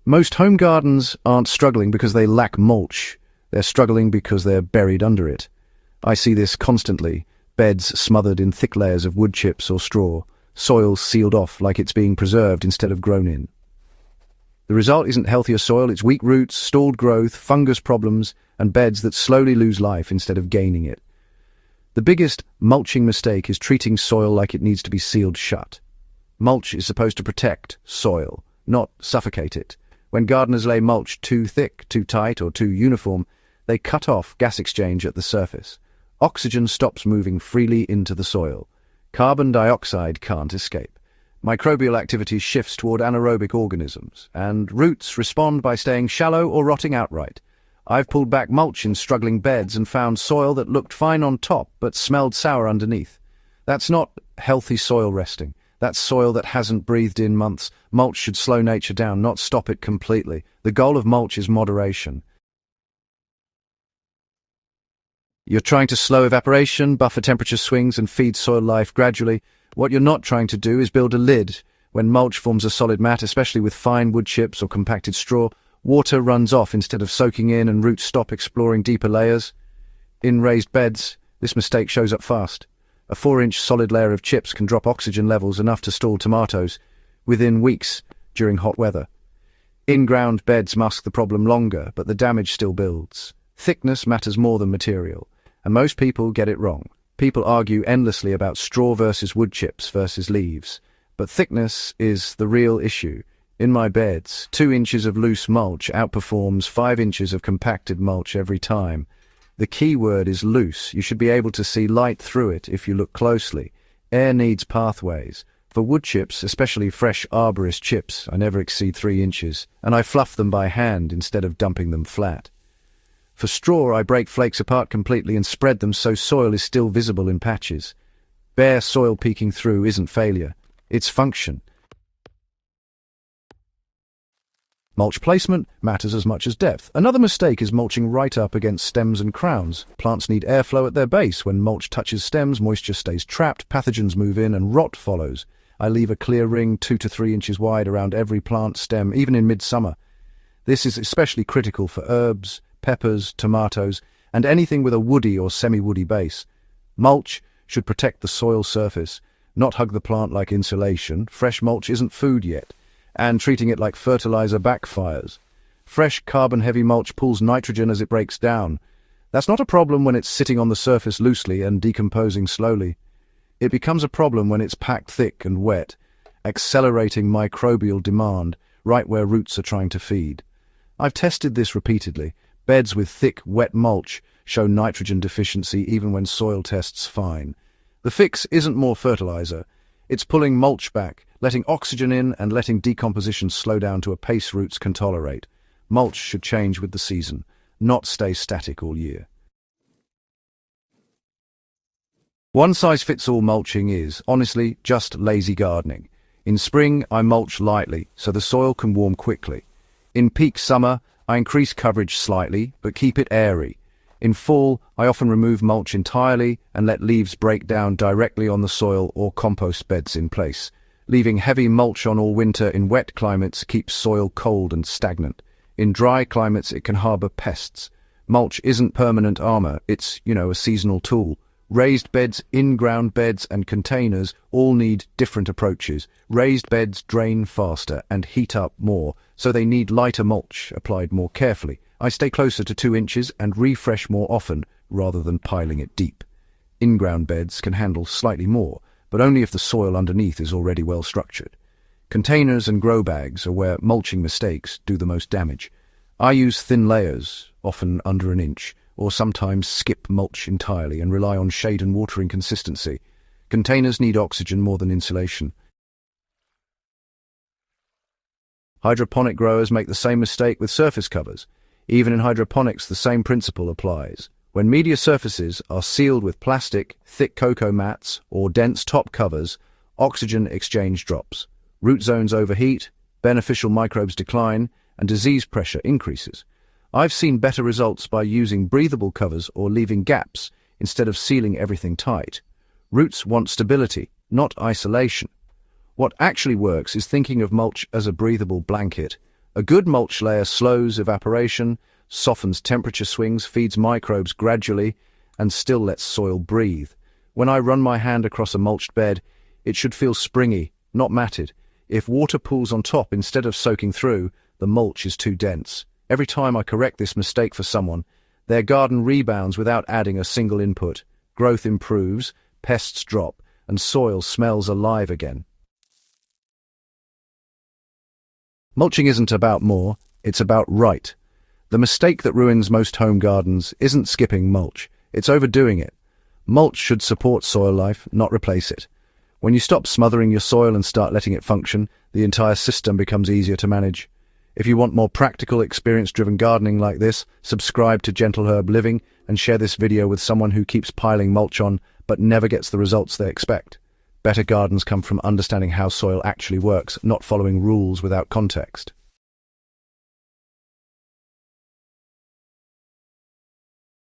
Most home gardens aren't struggling because they lack mulch. They're struggling because they're buried under it. I see this constantly. Beds smothered in thick layers of wood chips or straw, soil sealed off like it's being preserved instead of grown in. The result isn't healthier soil, it's weak roots, stalled growth, fungus problems, and beds that slowly lose life instead of gaining it. The biggest mulching mistake is treating soil like it needs to be sealed shut. Mulch is supposed to protect soil, not suffocate it. When gardeners lay mulch too thick, too tight, or too uniform, they cut off gas exchange at the surface. Oxygen stops moving freely into the soil. Carbon dioxide can't escape. Microbial activity shifts toward anaerobic organisms, and roots respond by staying shallow or rotting outright. I've pulled back mulch in struggling beds and found soil that looked fine on top but smelled sour underneath. That's not healthy soil resting. That's soil that hasn't breathed in months. Mulch should slow nature down, not stop it completely. The goal of mulch is moderation. You're trying to slow evaporation, buffer temperature swings, and feed soil life gradually. What you're not trying to do is build a lid. When mulch forms a solid mat, especially with fine wood chips or compacted straw, water runs off instead of soaking in and roots stop exploring deeper layers. In raised beds, this mistake shows up fast. A 4-inch solid layer of chips can drop oxygen levels enough to stall tomatoes within weeks during hot weather. In-ground beds mask the problem longer, but the damage still builds. Thickness matters more than material, and most people get it wrong. People argue endlessly about straw versus wood chips versus leaves, but thickness is the real issue. In my beds, 2 inches of loose mulch outperforms 5 inches of compacted mulch every time. The key word is loose. You should be able to see light through it if you look closely. Air needs pathways. For wood chips, especially fresh arborist chips, I never exceed 3 inches, and I fluff them by hand instead of dumping them flat. For straw, I break flakes apart completely and spread them so soil is still visible in patches. Bare soil peeking through isn't failure, it's function. Mulch placement matters as much as depth. Another mistake is mulching right up against stems and crowns. Plants need airflow at their base. When mulch touches stems, moisture stays trapped, pathogens move in, and rot follows. I leave a clear ring 2 to 3 inches wide around every plant stem, even in midsummer. This is especially critical for herbs, peppers, tomatoes, and anything with a woody or semi-woody base. Mulch should protect the soil surface, not hug the plant like insulation. Fresh mulch isn't food yet, and treating it like fertilizer backfires. Fresh carbon-heavy mulch pulls nitrogen as it breaks down. That's not a problem when it's sitting on the surface loosely and decomposing slowly. It becomes a problem when it's packed thick and wet, accelerating microbial demand right where roots are trying to feed. I've tested this repeatedly. Beds with thick, wet mulch show nitrogen deficiency even when soil tests fine. The fix isn't more fertilizer. It's pulling mulch back, letting oxygen in and letting decomposition slow down to a pace roots can tolerate. Mulch should change with the season, not stay static all year. One-size-fits-all mulching is, honestly, just lazy gardening. In spring, I mulch lightly so the soil can warm quickly. In peak summer, I increase coverage slightly, but keep it airy. In fall, I often remove mulch entirely and let leaves break down directly on the soil or compost beds in place. Leaving heavy mulch on all winter in wet climates keeps soil cold and stagnant. In dry climates, it can harbor pests. Mulch isn't permanent armor, it's, a seasonal tool. Raised beds, in-ground beds, and containers all need different approaches. Raised beds drain faster and heat up more, so they need lighter mulch applied more carefully. I stay closer to 2 inches and refresh more often rather than piling it deep. In-ground beds can handle slightly more, but only if the soil underneath is already well structured. Containers and grow bags are where mulching mistakes do the most damage. I use thin layers, often under an inch, or sometimes skip mulch entirely and rely on shade and watering consistency. Containers need oxygen more than insulation. Hydroponic growers make the same mistake with surface covers. Even in hydroponics, the same principle applies. When media surfaces are sealed with plastic, thick cocoa mats, or dense top covers, oxygen exchange drops. Root zones overheat, beneficial microbes decline, and disease pressure increases. I've seen better results by using breathable covers or leaving gaps instead of sealing everything tight. Roots want stability, not isolation. What actually works is thinking of mulch as a breathable blanket, A good mulch layer slows evaporation, softens temperature swings, feeds microbes gradually, and still lets soil breathe. When I run my hand across a mulched bed, it should feel springy, not matted. If water pools on top instead of soaking through, the mulch is too dense. Every time I correct this mistake for someone, their garden rebounds without adding a single input. Growth improves, pests drop, and soil smells alive again. Mulching isn't about more, it's about right. The mistake that ruins most home gardens isn't skipping mulch, it's overdoing it. Mulch should support soil life, not replace it. When you stop smothering your soil and start letting it function, the entire system becomes easier to manage. If you want more practical, experience-driven gardening like this, subscribe to Gentle Herb Living and share this video with someone who keeps piling mulch on but never gets the results they expect. Better gardens come from understanding how soil actually works, not following rules without context.